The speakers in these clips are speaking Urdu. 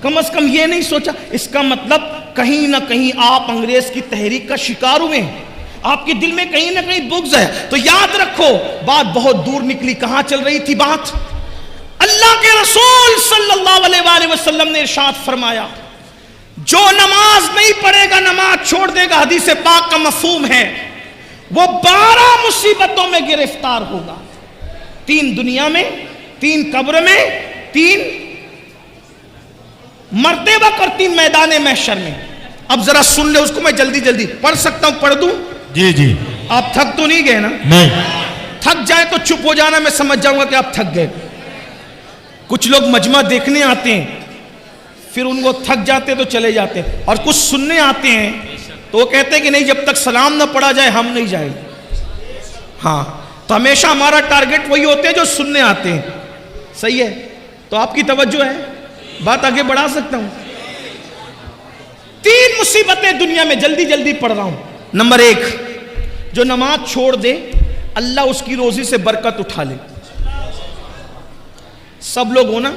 کم از کم یہ نہیں سوچا. اس کا مطلب کہیں نہ کہیں آپ انگریز کی تحریک کا شکار ہوئے ہیں, آپ کے دل میں کہیں نہ کہیں بغض ہے. تو یاد رکھو بات بہت دور نکلی. کہاں چل رہی تھی بات؟ اللہ کے رسول صلی اللہ علیہ وآلہ وسلم نے ارشاد فرمایا جو نماز نہیں پڑھے گا نماز چھوڑ دے گا, حدیث پاک کا مفہوم ہے وہ 12 مصیبتوں میں گرفتار ہوگا. 3 دنیا میں, 3 قبر میں, 3 مرتے وقت اور 3 میدان محشر میں. اب ذرا سن لے اس کو, میں جلدی جلدی پڑھ سکتا ہوں, پڑھ دوں؟ جی جی. آپ تھک تو نہیں گئے نا؟ نہیں. تھک جائے تو چپ ہو جانا, میں سمجھ جاؤں گا کہ آپ تھک گئے. کچھ لوگ مجمع دیکھنے آتے ہیں پھر ان کو تھک جاتے تو چلے جاتے, اور کچھ سننے آتے ہیں تو وہ کہتے ہیں کہ نہیں جب تک سلام نہ پڑھا جائے ہم نہیں جائیں. ہاں تو ہمیشہ ہمارا ٹارگٹ وہی ہوتے ہیں جو سننے آتے ہیں. صحیح ہے, تو آپ کی توجہ ہے, بات آگے بڑھا سکتا ہوں. 3 مصیبتیں دنیا میں, جلدی جلدی پڑھ رہا ہوں. نمبر 1, جو نماز چھوڑ دے اللہ اس کی روزی سے برکت اٹھا لے. سب لوگ ہو نا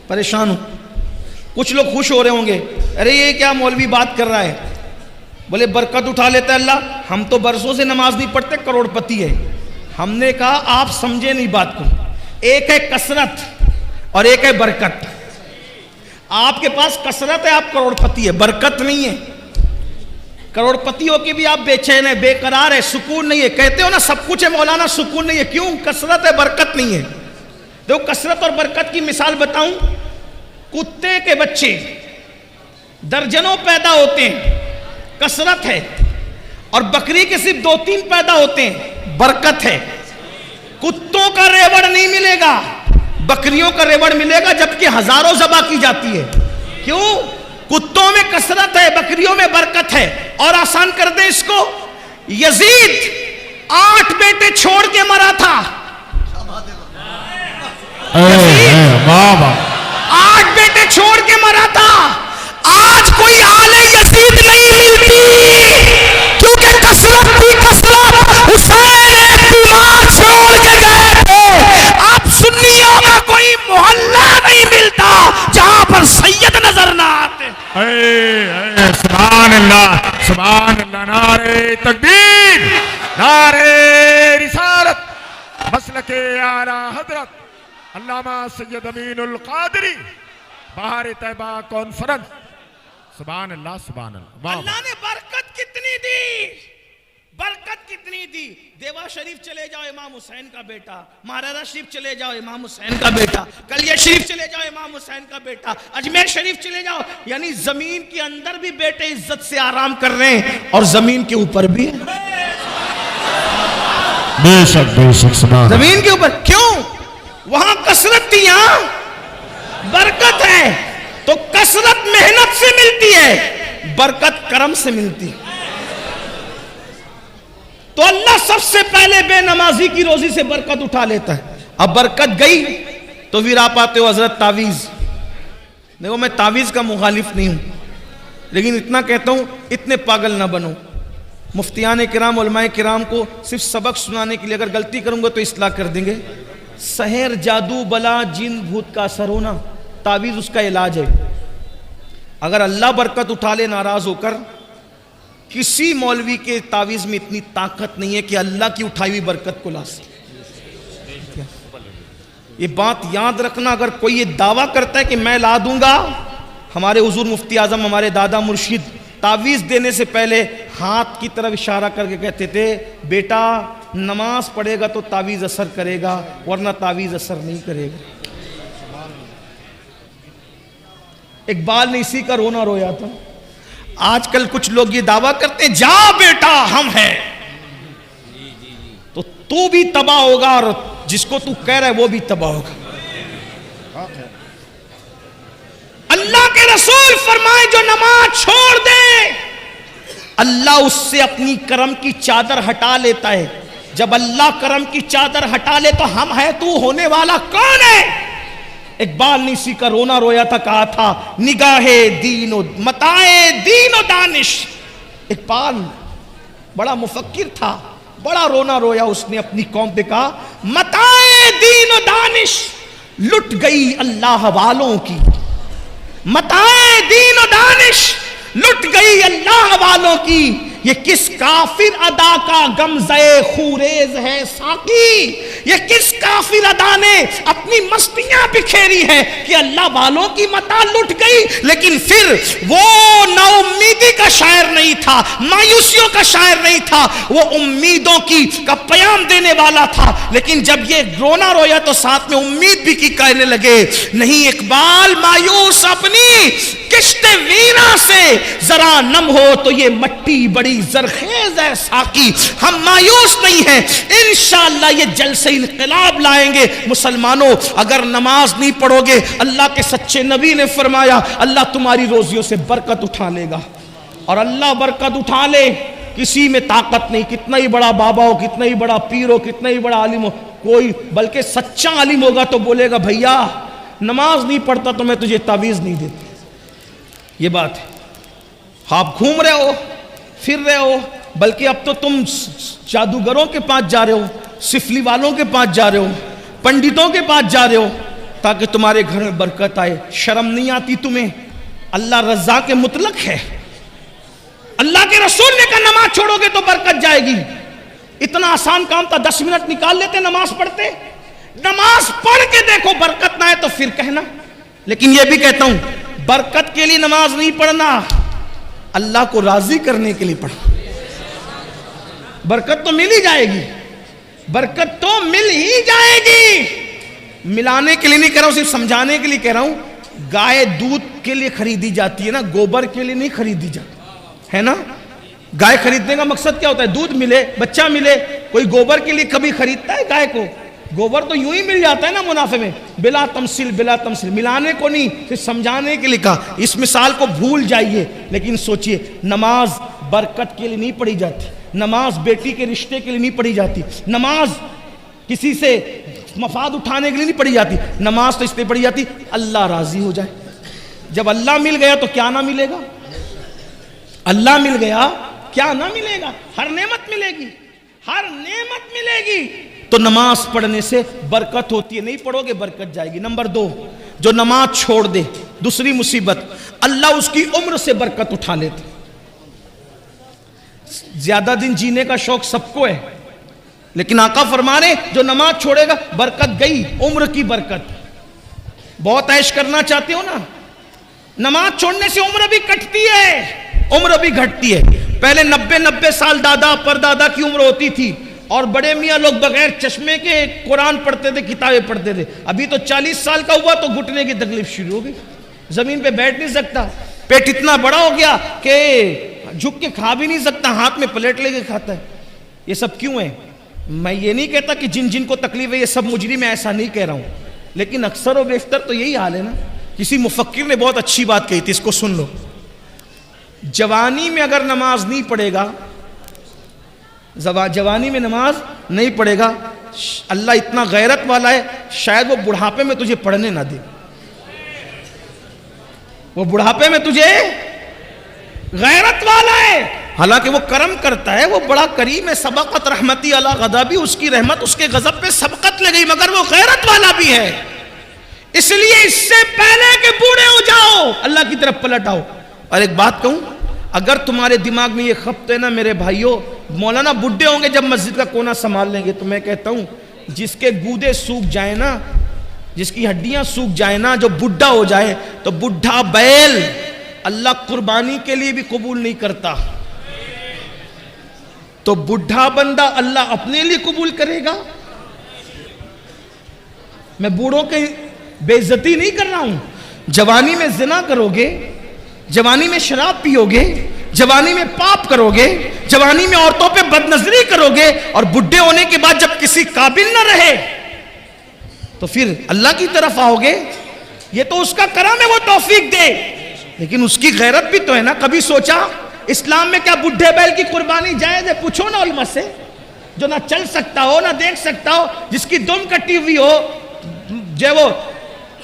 پریشان ہو. کچھ لوگ خوش ہو رہے ہوں گے, ارے یہ کیا مولوی بات کر رہا ہے, بولے برکت اٹھا لیتا ہے اللہ. ہم تو برسوں سے نماز نہیں پڑھتے, کروڑ پتی ہے. ہم نے کہا آپ سمجھے نہیں بات کو. ایک ہے کثرت اور ایک ہے برکت. آپ کے پاس کثرت ہے, آپ کروڑ پتی ہے, برکت نہیں ہے. کروڑ پتی ہو کے بھی آپ بے چین ہے, بے قرار ہے, سکون نہیں ہے. کہتے ہو نا سب کچھ ہے مولانا, سکون نہیں ہے. کیوں؟ کثرت ہے, برکت نہیں ہے. دیکھو کثرت اور برکت کی مثال بتاؤں. کتے کے بچے درجنوں پیدا ہوتے ہیں, کثرت ہے. اور بکری کے صرف 2-3 پیدا ہوتے ہیں, برکت ہے. کتوں کا ریوڑ نہیں ملے گا, بکریوں کا ریوڑ ملے گا, جبکہ ہزاروں ذبح کی جاتی ہے. کیوں؟ کتوں میں کثرت ہے, بکریوں میں برکت ہے. اور آسان کر دیں اس کو, یزید 8 بیٹے چھوڑ کے مرا تھا. 8 بیٹے چھوڑ کے مرا تھا. آج کوئی آل یزید نہیں ملتی کیونکہ کثرت تھی, کثرت. حسین ایک بیمار چھوڑ کے گئے تھے. آپ سنیوں کا کوئی محلہ نہیں ملتا جہاں پر سید نظر نہ آتے. سبحان اللہ, سبحان اللہ. نعرہ تکبیر, نعرہ رسالت. مسلک اعلیٰ حضرت علامہ سید امین القادری, بہار طیبہ کانفرنس. سبحان اللہ, سبحان اللہ. اللہ نے برکت کتنی دی, برکت کتنی دی. دیوا شریف چلے جاؤ امام حسین کا بیٹا, مہاراجہ شریف چلے جاؤ امام حسین کا بیٹا, کلیہ شریف چلے جاؤ امام حسین کا بیٹا, اجمیر شریف چلے جاؤ. یعنی زمین کے اندر بھی بیٹے عزت سے آرام کر رہے ہیں اور زمین کے اوپر بھی ہیں. بے شک, بے شک. سبحان زمین کے اوپر. کیوں؟ وہاں کثرت تھی, یہاں برکت ہے. تو کثرت محنت سے ملتی ہے, برکت کرم سے ملتی ہے. تو اللہ سب سے پہلے بے نمازی کی روزی سے برکت اٹھا لیتا ہے. اب برکت گئی تو پھر آپ آتے ہو حضرت تعویذ. دیکھو میں تعویذ کا مخالف نہیں ہوں, لیکن اتنا کہتا ہوں اتنے پاگل نہ بنو. مفتیان کرام, علماء کرام کو صرف سبق سنانے کے لیے اگر غلطی کروں گا تو اصلاح کر دیں گے. سحر, جادو, بلا, جن, بھوت کا اثر ہونا, تعویذ اس کا علاج ہے. اگر اللہ برکت اٹھا لے ناراض ہو کر, کسی مولوی کے تعویذ میں اتنی طاقت نہیں ہے کہ اللہ کی اٹھائی ہوئی برکت کو لا سکے. یہ بات یاد رکھنا. اگر کوئی یہ دعویٰ کرتا ہے کہ میں لا دوں گا, ہمارے حضور مفتی اعظم, ہمارے دادا مرشد تعویذ دینے سے پہلے ہاتھ کی طرف اشارہ کر کے کہتے تھے بیٹا نماز پڑھے گا تو تعویذ اثر کرے گا, ورنہ تعویذ اثر نہیں کرے گا. اقبال نے اسی کا رونا رویا تھا. آج کل کچھ لوگ یہ دعویٰ کرتے ہیں جا بیٹا ہم ہیں, تو بھی تباہ ہوگا اور جس کو تو کہہ رہا ہے وہ بھی تباہ ہوگا. اللہ کے رسول فرمائے جو نماز چھوڑ دے اللہ اس سے اپنی کرم کی چادر ہٹا لیتا ہے. جب اللہ کرم کی چادر ہٹا لے تو ہم ہے تو ہونے والا کون ہے؟ اقبال نے اسی کا رونا رویا تھا, کہا تھا نگاہ دین و متاع دین و دانش. اقبال بڑا مفکر تھا, بڑا رونا رویا اس نے اپنی قوم پہ, کہا متاع دین و دانش لٹ گئی اللہ والوں کی, متاع دین و دانش لٹ گئی اللہ والوں کی، یہ کس کافر ادا کا غمزہ خوریز ہے ساقی، یہ کس کافر ادا نے اپنی مستیاں بکھیری ہیں کہ اللہ والوں کی متاع لٹ گئی، لیکن پھر وہ نا امیدی کا شاعر نہیں تھا، مایوسیوں کا شاعر نہیں تھا، وہ امیدوں کا پیام دینے والا تھا۔ لیکن جب یہ رونا رویا تو ساتھ میں امید بھی کی کہنے لگے، نہیں اقبال مایوس اپنی کشت ویرا سے ذرا نم ہو تو یہ مٹی بڑی زرخیز ہے ساقی، ہم مایوس نہیں ہیں، انشاءاللہ یہ جلسہ انقلاب لائیں گے۔ مسلمانوں اگر نماز نہیں پڑھو گے، اللہ کے سچے نبی نے فرمایا اللہ تمہاری روزیوں سے برکت اٹھا لے گا، اور اللہ برکت اٹھا لے کسی میں طاقت نہیں، کتنا ہی بڑا بابا ہو، کتنا ہی بڑا پیر ہو، کتنا ہی بڑا عالم ہو، کوئی بلکہ سچا عالم ہوگا تو بولے گا بھیا نماز نہیں پڑھتا تو میں تجھے تعویذ نہیں دیتا۔ یہ بات ہے، آپ گھوم رہے ہو پھر رہے ہو، بلکہ اب تو تم جادوگروں کے پاس جا رہے ہو، سفلی والوں کے پاس جا رہے ہو، پنڈتوں کے پاس جا رہے ہو تاکہ تمہارے گھر میں برکت آئے۔ شرم نہیں آتی تمہیں؟ اللہ رزاق مطلق ہے، اللہ کے رسول نے کہا نماز چھوڑو گے تو برکت جائے گی۔ اتنا آسان کام تھا، 10 منٹ نکال لیتے نماز پڑھتے۔ نماز پڑھ کے دیکھو برکت نہ آئے تو پھر کہنا۔ لیکن یہ بھی کہتا ہوں برکت کے لیے نماز نہیں پڑھنا، اللہ کو راضی کرنے کے لیے پڑھنا۔ برکت تو مل ہی جائے گی، برکت تو مل ہی جائے گی۔ ملانے کے لیے نہیں کہہ رہا ہوں، صرف سمجھانے کے لیے کہہ رہا ہوں۔ گائے دودھ کے لیے خریدی جاتی ہے نا، گوبر کے لیے نہیں خریدی جاتی ہے نا۔ گائے خریدنے کا مقصد کیا ہوتا ہے؟ دودھ ملے، بچہ ملے۔ کوئی گوبر کے لیے کبھی خریدتا ہے گائے کو؟ گوبر تو یوں ہی مل جاتا ہے نا منافع میں، بلا تمثیل بلا تمثیل، ملانے کو نہیں، صرف سمجھانے کے لیے کہا۔ اس مثال کو بھول جائیے، لیکن سوچئے نماز برکت کے لیے نہیں پڑھی جاتی، نماز بیٹی کے رشتے کے لیے نہیں پڑھی جاتی، نماز کسی سے مفاد اٹھانے کے لیے نہیں پڑھی جاتی، نماز تو اس لیے پڑھی جاتی اللہ راضی ہو جائے۔ جب اللہ مل گیا تو کیا نہ ملے گا؟ اللہ مل گیا کیا نہ ملے گا؟ ہر نعمت ملے گی، ہر نعمت ملے گی۔ تو نماز پڑھنے سے برکت ہوتی ہے، نہیں پڑھو گے برکت جائے گی۔ نمبر 2، جو نماز چھوڑ دے، دوسری مصیبت، اللہ اس کی عمر سے برکت اٹھا لیتے۔ زیادہ دن جینے کا شوق سب کو ہے، لیکن آقا فرما رہے جو نماز چھوڑے گا برکت گئی، عمر کی برکت۔ بہت عیش کرنا چاہتے ہو نا، نماز چھوڑنے سے عمر بھی کٹتی ہے، عمر بھی گھٹتی ہے۔ پہلے 90 سال دادا پر دادا کی عمر ہوتی تھی، اور بڑے میاں لوگ بغیر چشمے کے قرآن پڑھتے تھے، کتابیں پڑھتے تھے۔ ابھی تو 40 سال کا ہوا تو گھٹنے کی تکلیف شروع ہو گئی، زمین پہ بیٹھ نہیں سکتا، پیٹ اتنا بڑا ہو گیا کہ جھک کے کھا بھی نہیں سکتا، ہاتھ میں پلیٹ لے کے کھاتا ہے۔ یہ سب کیوں ہے؟ میں یہ نہیں کہتا کہ جن جن کو تکلیف ہے یہ سب مجرم، ایسا نہیں کہہ رہا ہوں، لیکن اکثر و بیشتر تو یہی حال ہے نا۔ کسی مفکر نے بہت اچھی بات کہی تھی، اس کو سن لو۔ جوانی میں اگر نماز نہیں پڑھے گا، جوانی میں نماز نہیں پڑھے گا، اللہ اتنا غیرت والا ہے شاید وہ بڑھاپے میں تجھے پڑھنے نہ دے، وہ بڑھاپے میں تجھے غیرت والا ہے، حالانکہ وہ کرم کرتا ہے، وہ بڑا کریم ہے۔ سبقت رحمتی علی غضبی، اس کی رحمت اس کے غضب پہ سبقت لگئی، مگر وہ غیرت والا بھی ہے۔ اس لیے اس سے پہلے کہ بوڑھے ہو جاؤ اللہ کی طرف پلٹ آؤ۔ اور ایک بات کہوں، اگر تمہارے دماغ میں یہ خبط ہے نا میرے بھائیوں، مولانا بڈھے ہوں گے جب مسجد کا کونا سنبھال لیں گے، تو میں کہتا ہوں جس کے گودے سوکھ جائیں نا، جس کی ہڈیاں سوکھ جائیں نا، جو بڈھا ہو جائے، تو بڈھا بیل اللہ قربانی کے لیے بھی قبول نہیں کرتا، تو بڈھا بندہ اللہ اپنے لیے قبول کرے گا۔ میں بوڑھوں کی بے عزتی نہیں کر رہا ہوں۔ جوانی میں زنا کرو گے، جوانی میں شراب پیو گے، جوانی میں پاپ کرو گے، جوانی میں عورتوں پہ بد نظری کرو گے، اور بڈھے ہونے کے بعد جب کسی قابل نہ رہے تو پھر اللہ کی طرف آؤ گے۔ یہ تو اس کا کرم ہے، وہ توفیق دے، لیکن اس کی غیرت بھی تو ہے نا۔ کبھی سوچا اسلام میں کیا بڈھے بیل کی قربانی جائز ہے؟ پوچھو نا علماء سے، جو نہ چل سکتا ہو نہ دیکھ سکتا ہو، جس کی دم کٹی ہوئی ہو، جو وہ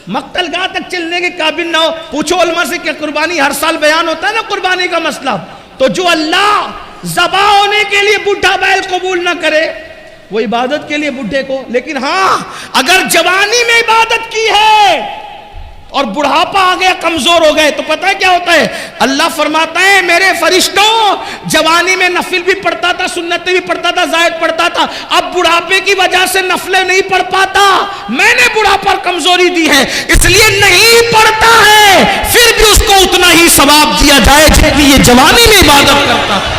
مقتل گاہ تک چلنے کے قابل نہ ہو، پوچھو علماء سے کیا قربانی ہر سال بیان ہوتا ہے نا قربانی کا مسئلہ؟ تو جو اللہ ذبح ہونے کے لیے بڈھا بیل قبول نہ کرے، وہ عبادت کے لیے بڈھے کو، لیکن ہاں اگر جوانی میں عبادت کی ہے اور بڑھاپا آ گیا, کمزور ہو گئے, تو پتہ ہے کیا ہوتا ہے؟ اللہ فرماتا ہے میرے فرشتوں, جوانی میں نفل بھی پڑھتا تھا, سنتیں بھی پڑھتا تھا, زائد پڑھتا تھا, اب بڑھاپے کی وجہ سے نفلیں نہیں پڑھ پاتا, میں نے بڑھاپا اور کمزوری دی ہے, اس لیے نہیں پڑھتا ہے, پھر بھی اس کو اتنا ہی ثواب دیا جائے جتنی یہ جوانی میں عبادت کرتا تھا.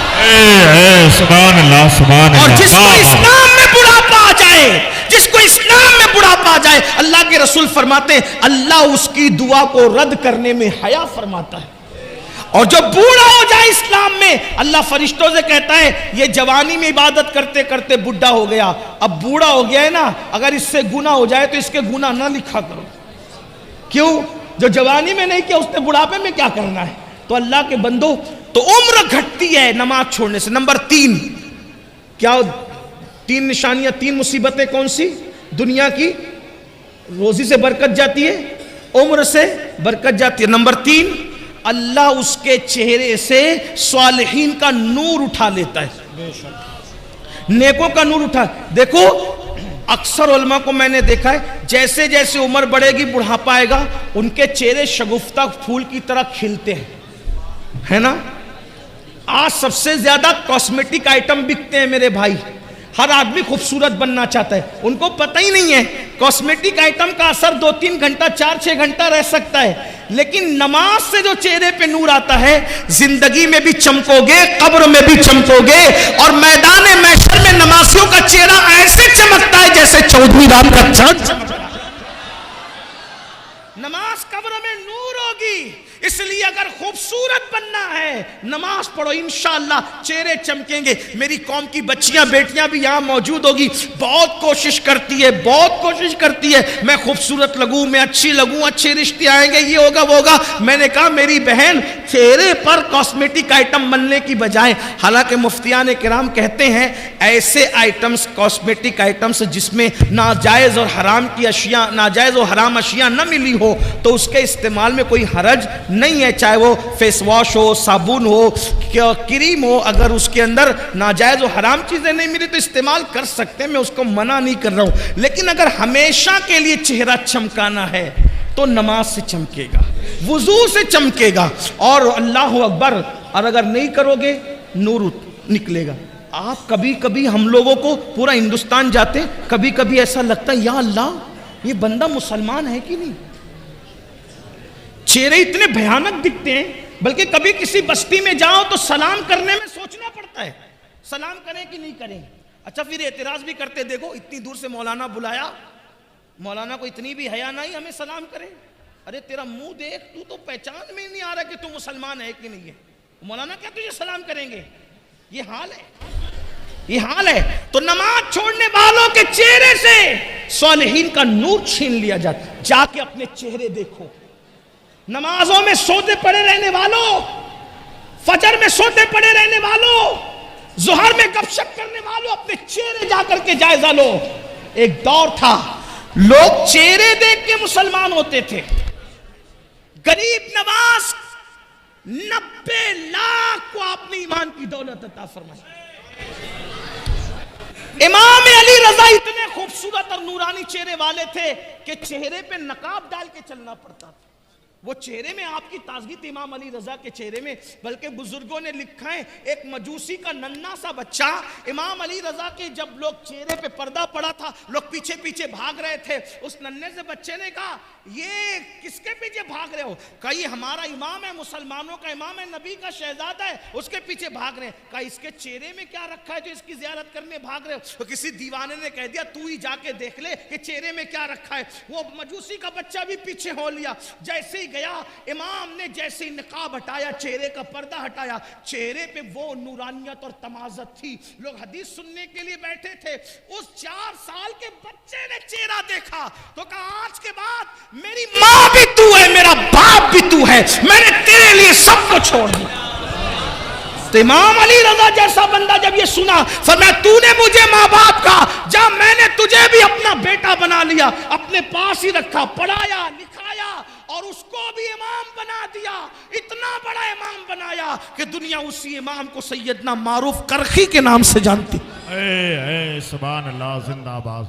سبحان اللہ, سبحان اللہ. اور جس کو اسلام میں بڑھاپا آ جائے, جس کو اسلام میں بڑھاپا آ جائے, اللہ کے رسول فرماتے ہیں اللہ اس کی دعا کو رد کرنے میں حیا فرماتا ہے. اور جو بوڑھا ہو جائے اسلام میں, اللہ فرشتوں سے کہتا ہے یہ جوانی میں عبادت کرتے کرتے بڈھا ہو گیا, اب بوڑھا ہو گیا ہے نا, اگر اس سے گناہ ہو جائے تو اس کے گناہ نہ لکھا کرو. کیوں؟ جو جوانی میں نہیں کیا اس نے بڑھاپے میں کیا کرنا ہے. تو اللہ کے بندو, تو عمر گھٹتی ہے نماز چھوڑنے سے. نمبر 3, کیا 3 نشانیاں, 3 مصیبتیں کون سی؟ دنیا کی, روزی سے برکت جاتی ہے, عمر سے برکت جاتی ہے. نمبر 3, اللہ اس کے چہرے سے صالحین کا نور اٹھا لیتا ہے, نیکوں کا نور اٹھا. دیکھو اکثر علماء کو میں نے دیکھا ہے, جیسے جیسے عمر بڑھے گی, بڑھاپا آئے گا, ان کے چہرے شگفتہ پھول کی طرح کھلتے ہیں, ہے نا. آج سب سے زیادہ کاسمیٹک آئٹم بکتے ہیں میرے بھائی, ہر آدمی خوبصورت بننا چاہتا ہے, ان کو پتہ ہی نہیں ہے کاسمیٹک آئٹم کا اثر 2-3 گھنٹہ 4-6 گھنٹہ رہ سکتا ہے, لیکن نماز سے جو چہرے پہ نور آتا ہے, زندگی میں بھی چمکو گے, قبر میں بھی چمکو گے, اور میدان محشر میں نمازیوں کا چہرہ ایسے چمکتا ہے جیسے چودھویں رات کا چاند چمکتا ہے. نماز قبر میں نور ہوگی, اس لیے اگر خوبصورت بننا ہے نماز پڑھو, انشاءاللہ چہرے چمکیں گے. میری قوم کی بچیاں بیٹیاں بھی یہاں موجود ہوگی, بہت کوشش کرتی ہے, بہت کوشش کرتی ہے, میں خوبصورت لگوں, میں اچھی لگوں, اچھے رشتے آئیں گے, یہ ہوگا وہ ہوگا. میں نے کہا میری بہن چہرے پر کاسمیٹک آئٹم بننے کی بجائے, حالانکہ مفتیان کرام کہتے ہیں ایسے آئٹمز, کاسمیٹک آئٹمز جس میں ناجائز اور حرام کی اشیاء, ناجائز اور حرام اشیاء نہ ملی ہو, تو اس کے استعمال میں کوئی حرج نہیں ہے, چاہے وہ فیس واش ہو, صابن ہو, کریم ہو, اگر اس کے اندر ناجائز و حرام چیزیں نہیں ملی تو استعمال کر سکتے ہیں, میں اس کو منع نہیں کر رہا ہوں. لیکن اگر ہمیشہ کے لیے چہرہ چمکانا ہے تو نماز سے چمکے گا, وضو سے چمکے گا, اور اللہ اکبر, اور اگر نہیں کرو گے نور نکلے گا. آپ کبھی کبھی ہم لوگوں کو پورا ہندوستان جاتے, کبھی کبھی ایسا لگتا ہے یا اللہ یہ بندہ مسلمان ہے کہ نہیں, چہرے اتنے بھیانک دکھتے ہیں. بلکہ کبھی کسی بستی میں جاؤ تو سلام کرنے میں سوچنا پڑتا ہے, سلام کریں کہ نہیں کریں. اچھا پھر اعتراض بھی کرتے, دیکھو اتنی دور سے مولانا بلایا, مولانا کو اتنی بھی حیا نہیں ہمیں سلام کرے. ارے تیرا منہ دیکھ, تو پہچان میں نہیں آ رہا کہ تو مسلمان ہے کہ نہیں ہے, مولانا کیا تجھے سلام کریں گے. یہ حال ہے, یہ حال ہے. تو نماز چھوڑنے والوں کے چہرے سے صالحین کا نور چھین لیا جاتا. جا کے اپنے چہرے دیکھو. نمازوں میں سوتے پڑے رہنے والوں, فجر میں سوتے پڑے رہنے والوں, ظہر میں گپ شپ کرنے والوں, اپنے چہرے جا کر کے جائزہ لو. ایک دور تھا لوگ چہرے دیکھ کے مسلمان ہوتے تھے. غریب نواز 90 لاکھ کو آپ نے ایمان کی دولت عطا فرمائی. امام علی رضا اتنے خوبصورت اور نورانی چہرے والے تھے کہ چہرے پہ نقاب ڈال کے چلنا پڑتا تھا. وہ چہرے میں آپ کی تازگی تھی امام علی رضا کے چہرے میں. بلکہ بزرگوں نے لکھا ہے ایک مجوسی کا ننھا سا بچہ امام علی رضا کے جب لوگ چہرے پہ پردہ پڑا تھا, لوگ پیچھے پیچھے بھاگ رہے تھے. اس ننھے سے بچے نے کہا یہ کس کے پیچھے بھاگ رہے ہو؟ کہا یہ ہمارا امام ہے, مسلمانوں کا امام ہے, نبی کا شہزادہ ہے, اس کے پیچھے بھاگ رہے ہیں. کہا اس کے چہرے میں کیا رکھا ہے جو اس کی زیارت کرنے بھاگ رہے ہو؟ تو کسی دیوانے نے کہہ دیا تو ہی جا کے دیکھ لے کہ چہرے میں کیا رکھا ہے. وہ مجوسی کا بچہ بھی پیچھے ہو لیا. جیسے ہی گیا, امام نے جیسے ہی نقاب ہٹایا, چہرے کا پردہ ہٹایا, چہرے پہ وہ نورانیت اور تمازت تھی. لوگ حدیث سننے کے لیے بیٹھے تھے. اس 4 سال کے بچے نے چہرہ دیکھا تو کہا آج کے بعد میری ماں بھی تو ہے, میرا باپ بھی تو ہے, میں نے تیرے لیے سب کو چھوڑ دیا. تو امام علی رضا جیسا بندہ جب یہ سنا, فرمایا تو نے مجھے ماں باپ کا, جب میں نے تجھے بھی اپنا بیٹا بنا لیا, اپنے پاس ہی رکھا, پڑھایا لکھایا اور اس کو بھی امام بنا دیا. اتنا بڑا امام بنایا کہ دنیا اسی امام کو سیدنا معروف کرخی کے نام سے جانتی. اے سبحان اللہ, زندہ باد,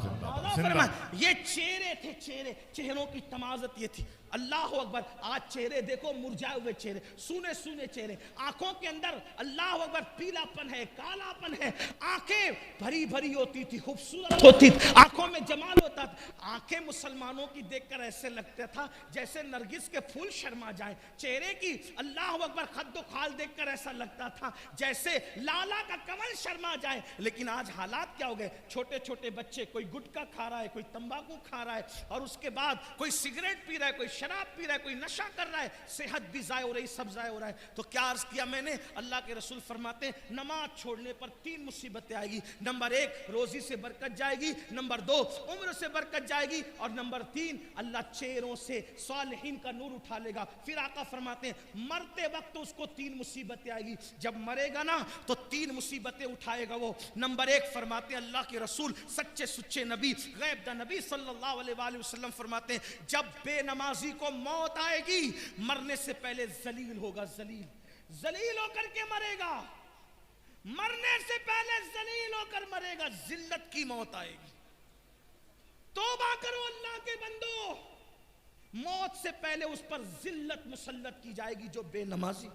زندہ باد. یہ چہرے تھے, چہروں کی تمازت یہ تھی. اللہ اکبر. آج چہرے دیکھو مرجھائے ہوئے چہرے, سونے سونے چہرے, آنکھوں کے اندر اللہ اکبر پیلا پن ہے, کالا پن ہے. آنکھیں بھری بھری ہوتی تھی, خوبصورت ہوتی تھی, آنکھوں میں جمال ہوتا تھا. آنکھیں مسلمانوں کی دیکھ کر ایسے لگتا تھا جیسے نرگس کے پھول شرما جائیں. چہرے کی اللہ اکبر خد و خال دیکھ کر ایسا لگتا تھا جیسے لالا کا کمل شرما جائے. لیکن آج حالات کیا ہو گئے, چھوٹے چھوٹے بچے, کوئی گٹکا کھا رہا ہے, کوئی تمباکو کھا رہا ہے, اور اس کے بعد کوئی سگریٹ پی رہا ہے, کوئی شراب پی رہا ہے, کوئی نشہ کر رہا ہے. صحت بھی ضائع ہو رہی, سب ضائع ہو رہا ہے. تو کیا عرض کیا میں نے, اللہ کے رسول فرماتے ہیں نماز چھوڑنے پر 3 مصیبتیں آئے گی. نمبر 1 روزی سے برکت جائے گی, نمبر 2 عمر سے برکت جائے گی, اور نمبر 3 اللہ چہروں سے صالحین کا نور اٹھا لے گا. پھر آقا فرماتے ہیں مرتے وقت اس کو 3 مصیبتیں آئے گی. جب مرے گا نا تو 3 مصیبتیں اٹھائے گا وہ. نمبر 1 فرماتے ہیں اللہ کے رسول سچے سچے نبی غیب دا نبی صلی اللہ علیہ وآلہ وسلم فرماتے ہیں جب بے نمازی کو موت آئے گی مرنے سے پہلے ذلیل ہوگا. ذلیل ہو کر کے مرے گا, مرنے سے پہلے ذلیل ہو کر مرے گا. ذلت کی موت آئے گی. توبہ کرو اللہ کے بندو, موت سے پہلے اس پر ذلت مسلط کی جائے گی جو بے نمازی.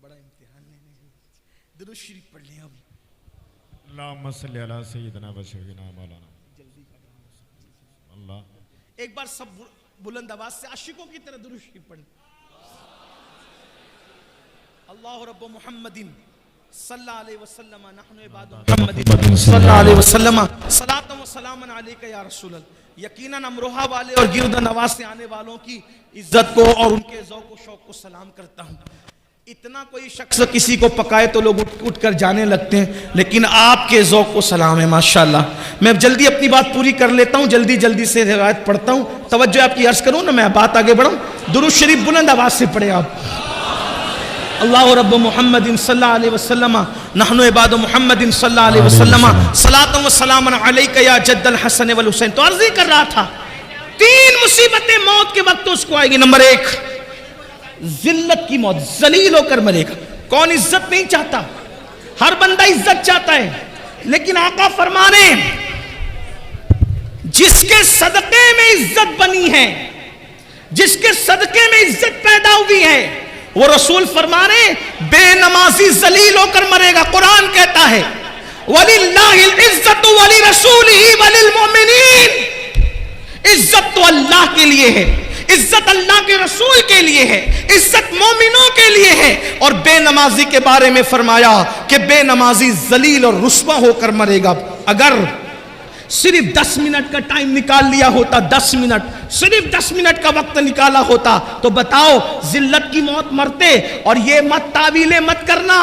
بڑا امتحان لینے درود شریف پڑھ لیں. اب اللہم صلی علی سیدنا و شفیعنا مولانا اللہ. ایک بار سب بلند آواز سے عاشقوں کی طرح درود شریف پڑھ لیں. اللہ رب محمد صلی اللہ علیہ وسلم نحن عباد محمد صلی اللہ علیہ وسلم صلاۃ و سلام علیک یا رسول اللہ. یقیناً امروہہ والے اور گرد نواز سے آنے والوں کی عزت کو اور ان کے ذوق و شوق کو سلام کرتا ہوں. اتنا کوئی شخص کسی کو پکائے تو لوگ اٹھ کر جانے لگتے ہیں, لیکن آپ کے ذوق کو سلام ہے ماشاءاللہ. میں جلدی اپنی بات پوری کر لیتا ہوں, جلدی سے روایت پڑھتا ہوں. توجہ آپ کی عرض کروں نا, میں بات آگے بڑھوں. درود شریف بلند آواز سے پڑھے آپ. اللہ رب محمد صلی اللہ علیہ وسلم نحن عباد محمد صلی اللہ علیہ وسلم صلاۃ و سلام علیک یا جد الحسن والحسین. تو عرض ہی کر رہا تھا 3 مصیبتیں موت کے وقت اس کو آئے گی. نمبر 1 ذلت کی موت, ذلیل ہو کر مرے گا. کون عزت نہیں چاہتا؟ ہر بندہ عزت چاہتا ہے, لیکن آقا فرمانے جس کے صدقے میں عزت بنی ہے, جس کے صدقے میں عزت پیدا ہوئی ہے, وہ رسول فرمانے بے نمازی ذلیل ہو کر مرے گا. قرآن کہتا ہے وَلِلَّهِ الْعِزَّةُ وَلِرَسُولِهِ وَلِلْمُؤْمِنِينَ. عزت تو اللہ کے لیے ہے, عزت اللہ کے رسول کے لیے ہے, عزت مومنوں کے لیے ہے. اور بے نمازی کے بارے میں فرمایا کہ بے نمازی ذلیل اور رسوا ہو کر مرے گا. اگر صرف 10 منٹ کا ٹائم نکال لیا ہوتا, 10 منٹ, صرف 10 منٹ کا وقت نکالا ہوتا, تو بتاؤ ذلت کی موت مرتے. اور یہ مت تعویلیں مت کرنا,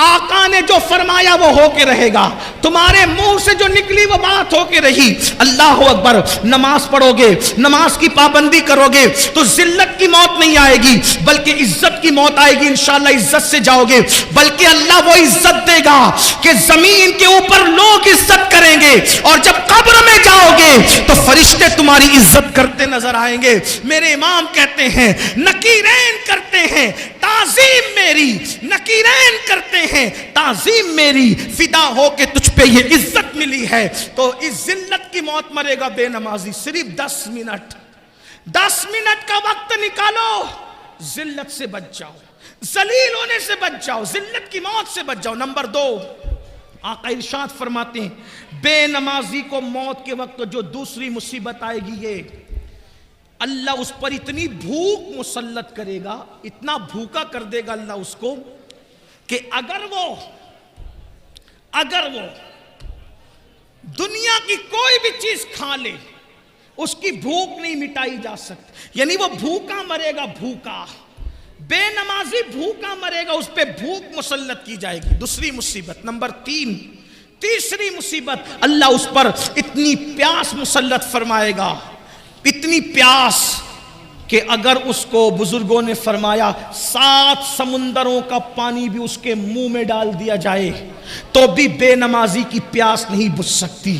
آقا نے جو فرمایا وہ ہو کے رہے گا. تمہارے منہ سے جو نکلی وہ بات ہو کے رہی. اللہ اکبر. نماز پڑھو گے, نماز کی پابندی کرو گے تو ذلت کی موت نہیں آئے گی, بلکہ عزت کی موت آئے گی. انشاءاللہ عزت سے جاؤ گے, بلکہ اللہ وہ عزت دے گا کہ زمین کے اوپر لوگ عزت کریں گے, اور جب قبر میں جاؤ گے تو فرشتے تمہاری عزت کرتے نظر آئیں گے. میرے امام کہتے ہیں نکیرین کرتے ہیں تعظیم میری, نکیرین کرتے ہیں تعظیم میری, فدا ہو کے تجھ پہ یہ عزت ملی ہے. تو اس ذلت کی موت مرے گا بے نمازی. صرف 10 منٹ کا وقت نکالو, ذلت سے بچ جاؤ, ذلیل ہونے سے بچ جاؤ, ذلت کی موت سے بچ جاؤ. نمبر 2 آقا ارشاد فرماتے ہیں بے نمازی کو موت کے وقت جو دوسری مصیبت آئے گی, یہ اللہ اس پر اتنی بھوک مسلط کرے گا, اتنا بھوکا کر دے گا اللہ اس کو کہ اگر وہ دنیا کی کوئی بھی چیز کھا لے اس کی بھوک نہیں مٹائی جا سکتی. یعنی وہ بھوکا مرے گا, بھوکا. بے نمازی بھوکا مرے گا, اس پہ بھوک مسلط کی جائے گی. دوسری مصیبت. نمبر 3 تیسری مصیبت, اللہ اس پر اتنی پیاس مسلط فرمائے گا, اتنی پیاس کہ اگر اس کو بزرگوں نے فرمایا 7 سمندروں کا پانی بھی اس کے منہ میں ڈال دیا جائے تو بھی بے نمازی کی پیاس نہیں بجھ سکتی.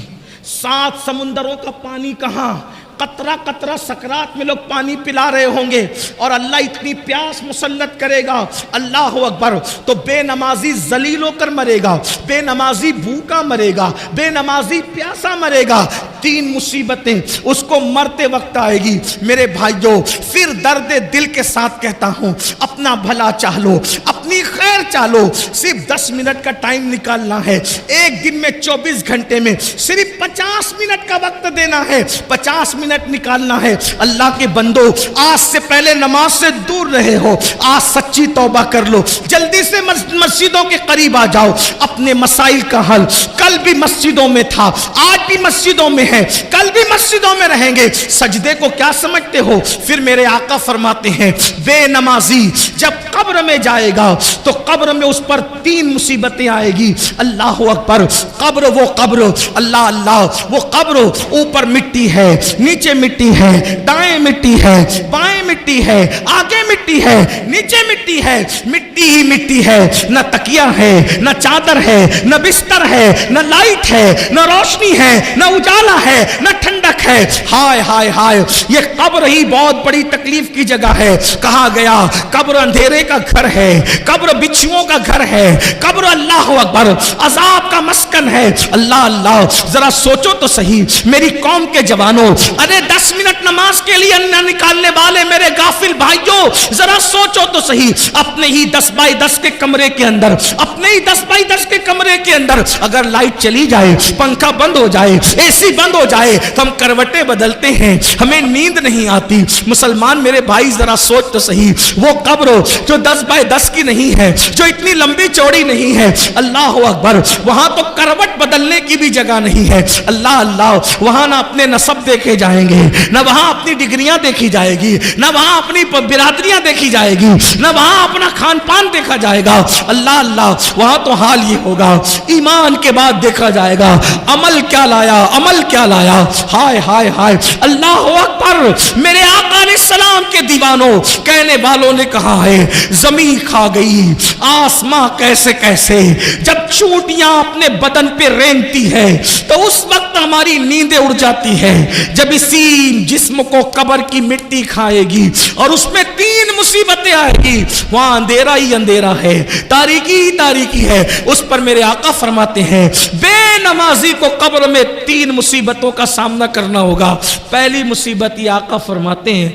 7 سمندروں کا پانی کہاں, قطرہ قطرہ سکرات میں لوگ پانی پلا رہے ہوں گے اور اللہ اتنی پیاس مسلط کرے گا، اللہ اکبر، تو بے نمازی ذلیل ہو کر مرے گا، بے نمازی بھوکا مرے گا، بے نمازی پیاسا مرے گا، 3 مصیبتیں اس کو مرتے وقت آئے گی۔ میرے بھائیوں، پھر درد دل کے ساتھ کہتا ہوں، اپنا بھلا چاہ لو، اپنی خیر چاہ لو، صرف 10 منٹ کا ٹائم نکالنا ہے، ایک دن میں 24 گھنٹے میں صرف 50 منٹ کا وقت دینا ہے، 50 منٹ نکالنا ہے۔ اللہ کے بندو، آج سے پہلے نماز سے دور رہے ہو، آج سچی توبہ کر لو، جلدی سے مسجدوں کے قریب آ جاؤ، اپنے مسائل کا حل۔ کل بھی مسجدوں میں تھا، آج بھی مسجدوں میں ہے، کل بھی مسجدوں میں رہیں گے۔ سجدے کو کیا سمجھتے ہو؟ پھر میرے آقا فرماتے ہیں، بے نمازی جب قبر میں جائے گا تو قبر میں اس پر 3 مصیبتیں آئے گی۔ اللہ اکبر، قبر، وہ قبر، اللہ اللہ، وہ قبر، اوپر مٹی ہے، نیچے مٹی ہے، دائیں مٹی ہے، بائیں مٹی ہے، آگے مٹی ہے، نیچے مٹی ہے، مٹی ہی مٹی ہے، نہ تکیہ ہے، نہ چادر ہے، نہ بستر ہے، نہ لائٹ ہے، نہ روشنی ہے، نہ اجالا ہے، نہ ٹھنڈک ہے۔ ہائے ہائے ہائے، یہ قبر ہی بہت بڑی تکلیف کی جگہ ہے۔ کہا گیا قبر اندھیرے کا گھر ہے، قبر بچھوؤں کا گھر ہے، قبر اللہ اکبر عذاب کا مسکن ہے۔ اللہ اللہ، ذرا سوچو تو صحیح میری قوم کے جوانوں، ارے 10 منٹ نماز کے لیے نہ نکالنے والے میرے غافل بھائیوں، ذرا سوچو تو صحیح، اپنے ہی 10 بائی 10 کے کمرے کے اندر، اپنے ہی 10 بائی 10 کے کمرے کے اندر اگر لائٹ چلی جائے، پنکھا بند ہو جائے، اے سی بند ہو جائے تو ہم کروٹیں بدلتے ہیں، ہمیں نیند نہیں آتی۔ مسلمان میرے بھائی ذرا سوچ تو صحیح، وہ قبر جو 10 بائی 10 کی نہیں ہے، جو اتنی لمبی چوڑی نہیں ہے، اللہ اکبر، وہاں تو کروٹ بدلنے کی بھی جگہ نہیں ہے۔ اللہ اللہ، وہاں نہ اپنے نسب دیکھے جائیں گے، نہ وہاں اپنی ڈگریاں دیکھی جائے گی، نہ وہاں اپنی برادریاں دیکھی جائے گی، نہ وہاں اپنا کھان پان دیکھا جائے گا۔ اللہ اللہ، وہاں تو حال یہ ہوگا، ایمان کے بعد دیکھا جائے گا عمل کیا لایا، عمل کیا لایا۔ ہائے ہائے ہائے، اللہ اکبر، میرے آقا علیہ السلام کے دیوانوں، کہنے والوں نے کہا ہے زمین کھا گئی آسماں کیسے کیسے، جب چونٹیاں اپنے بدن پہ رینگتی ہے تو اس وقت ہماری نیندیں اڑ جاتی ہے۔ جب اسی جسم کو قبر کی مٹی کھائے گی اور اس میں 3 مصیبتیں آئے گی، وہاں اندھیرا ہی اندھیرا ہے، تاریکی ہی تاریکی ہے۔ اس پر میرے آقا فرماتے ہیں بے نمازی کو قبر میں 3 مصیبتوں کا سامنا کرنا ہوگا۔ پہلی مصیبت یہ آقا فرماتے ہیں،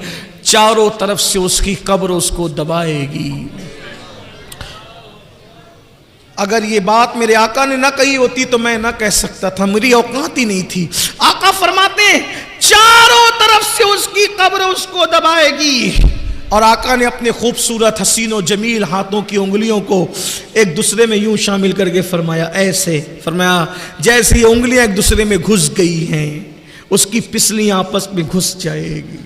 چاروں طرف سے اس کی قبر اس کو دبائے گی۔ اگر یہ بات میرے آقا نے نہ کہی ہوتی تو میں نہ کہہ سکتا تھا، میری اوقات ہی نہیں تھی۔ آقا فرماتے ہیں چاروں طرف سے اس کی قبر اس کو دبائے گی، اور آقا نے اپنے خوبصورت حسین و جمیل ہاتھوں کی انگلیوں کو ایک دوسرے میں یوں شامل کر کے فرمایا، ایسے فرمایا جیسے یہ انگلیاں ایک دوسرے میں گھس گئی ہیں، اس کی پسلیاں آپس میں گھس جائے گی۔